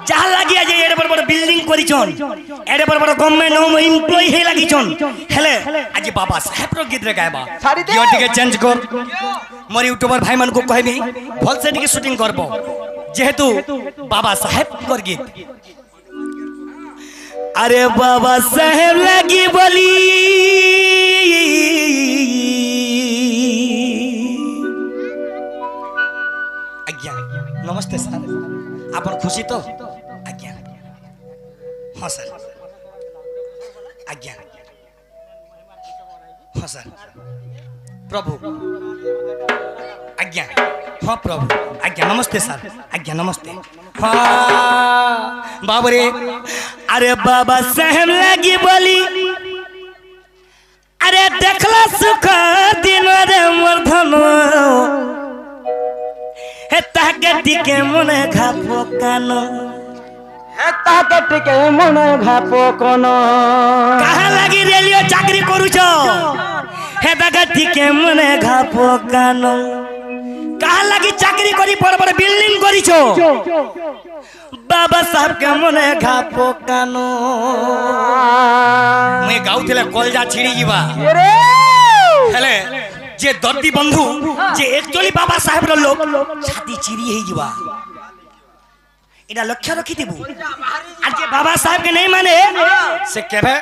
যাহা লাগিয়া যে এড়ে বড় বড় বিল্ডিং করিছন এড়ে বড় বড় গভর্নমেন্ট এমপ্লয়ি হে লাগিছন হেলে আজি বাবা সাহেবর গীত রে গায়বা ইও টিকে চেঞ্জ কর মোর ইউটিউবার ভাই মানকো কইবি ভলসে টিকে শুটিং করব যেহেতু বাবা সাহেব কর গীত আরে বাবা সাহেব লাগি বলি আজ্ঞা নমস্তে স্যার আপন খুশি তো আজ্ঞা हाँ सर आज्ञा हाँ सर प्रभु आज्ञा हाँ प्रभु आज्ञा नमस्ते सर आज्ञा नमस्ते हाँ बाबरे अरे बाबा साहेब लगी बोली अरे देखला सुख दिन रे मर्धन हे ताके टिके मने घापो कानो ताके टिके मन घापो कोनो कहा लगी रेलियो चाकरी करूछ हे ताके टिके मन घापो कानो कहा लगी चाकरी करी बड़ बड़ बिल्डिंग करिछो बाबा साहब के मन घापो कानो मैं गाउथिले कलजा छिड़ी जीवा रे हेले जे दर्दी बंधु जे एक्चुअली बाबा साहेब रो लोग छाती चिरी हे जीवा इना लक्ष्य रखी देबू आज जे बाबा साहब के नहीं माने से केबे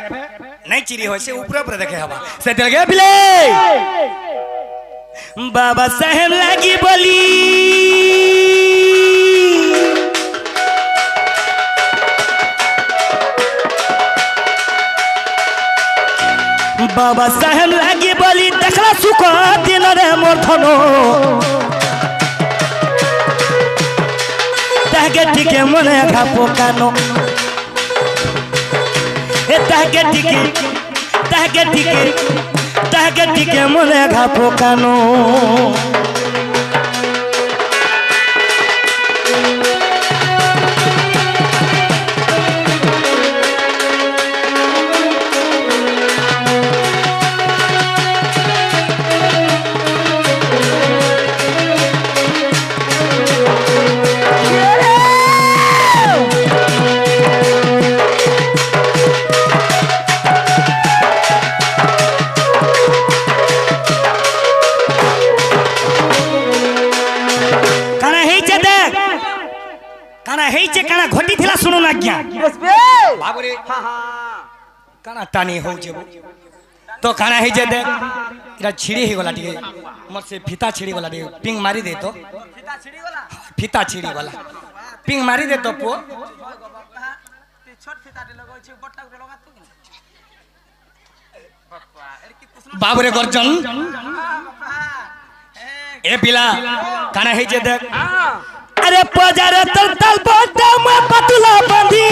नहीं चिरी होय से ऊपर ऊपर देखे हवा से दिल गे बिले बाबा साहब लागी बोली बाबा साहब लागी बोली देखला सुख दिन रे मोर धनो ताके टिके मने घापो कानो ए ताके टिके मने घापो कानो काना घटी थिला सुनो ना आज्ञा बाबरे हां हां काना टानी हो जेबो तो काना हे जे दे इरा छिड़ी हे गला टिके मोर से फीता छिड़ी गला टिके पिंग मारी दे तो फीता छिड़ी गला पिंग मारी दे तो पो छोट फीता लगो छी बट्टा उठे लगा तू बाबरे गर्जन ए पिला काना हे जे दे अरे पजारे तल तल बोटा में पतला बंधी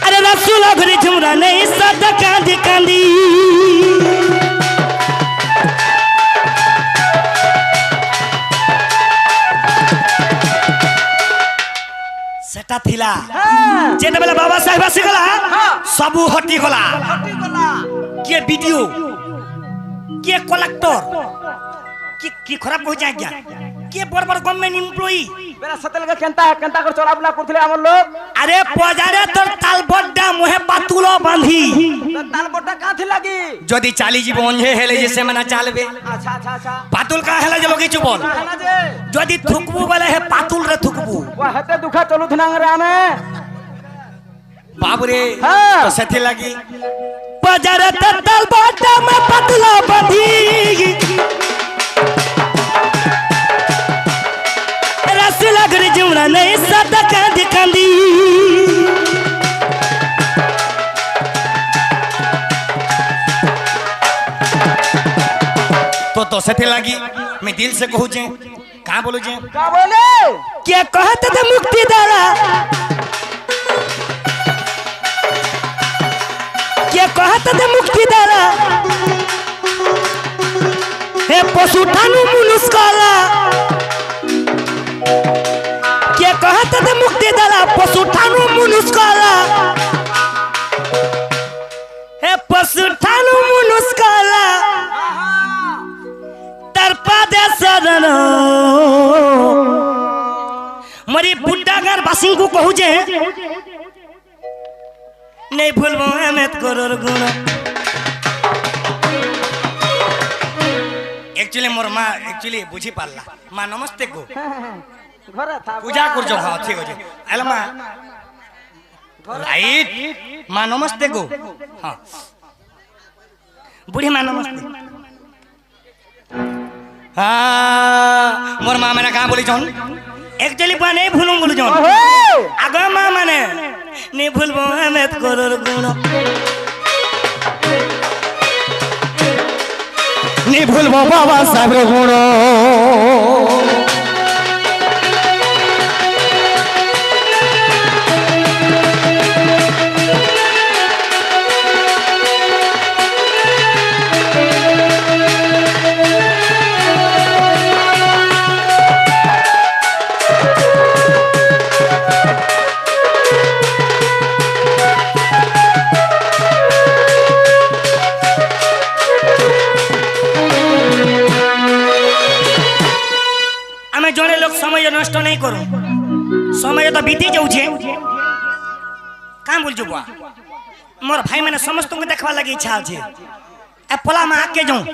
अरे रसूला घरी झुमरा नहीं सदा कांदी कांदी सेटा थिला जेने बेला बाबा साहेब आसी गला सबु हटी गला के वीडियो के कलेक्टर की खराब हो जाए क्या के बड़ बड़ गवर्नमेंट एम्प्लॉई बेरा सतल के केंता कर चोरा बुला करथले हमर लोग अरे पजारे तोर ताल बड्डा मोहे पातुलो बांधी ताल बड्डा काथि लागी जदी चाली जीवन हे हेले जे से मना चालबे अच्छा अच्छा अच्छा पातुल का हेला जे लोगी चुबल जदी थुकबू वाला है पातुल रे थुकबू वा हेते दुखा चलु थनांग रे आने बाबू रे हाँ। तो सेथे लगी पजारे तोर ताल बड्डा में पातुलो बांधी रसूला घरी जुमरा नहीं सदा कांदी कांदी तो सेथे लगी मैं दिल से कहूँ जे कहाँ बोलू जे का बोले क्या कहते थे मुक्ति दारा क्या कहते थे मुक्ति दारा हे पशु ठानु मुनुस्काला क्या कहते थे मुक्ति दारा पशु ठानु मुनुस्काला हे पशु ठानु मुनुस्काला तरपा दे सदन मरी बुड्ढा गार बासिंग को कहू जे नहीं भूलबो अमित करोर गुण एक्चुअली मोर माँ एक्चुअली बुझी पारला माँ नमस्ते को घरे था पूजा कर जो हाँ ठीक है अरे माँ राइट माँ नमस्ते को हाँ बूढ़ी माँ नमस्ते हाँ मोर माँ मैंने कहाँ बोली जाऊँ एक्चुअली बुआ नहीं भूलूं बोलू जाऊँ आगे माँ मैंने नहीं भूलबो अमित करोर गुण नहीं भूलबो बाबा साहेब रे गुण जड़े लोग समय नष्ट नहीं करूं समय तो बीती जाऊे कहाँ बोल बुआ मोर भाई मैंने समस्त को देखवा लगी इच्छा अच्छे पला में आगे जाऊं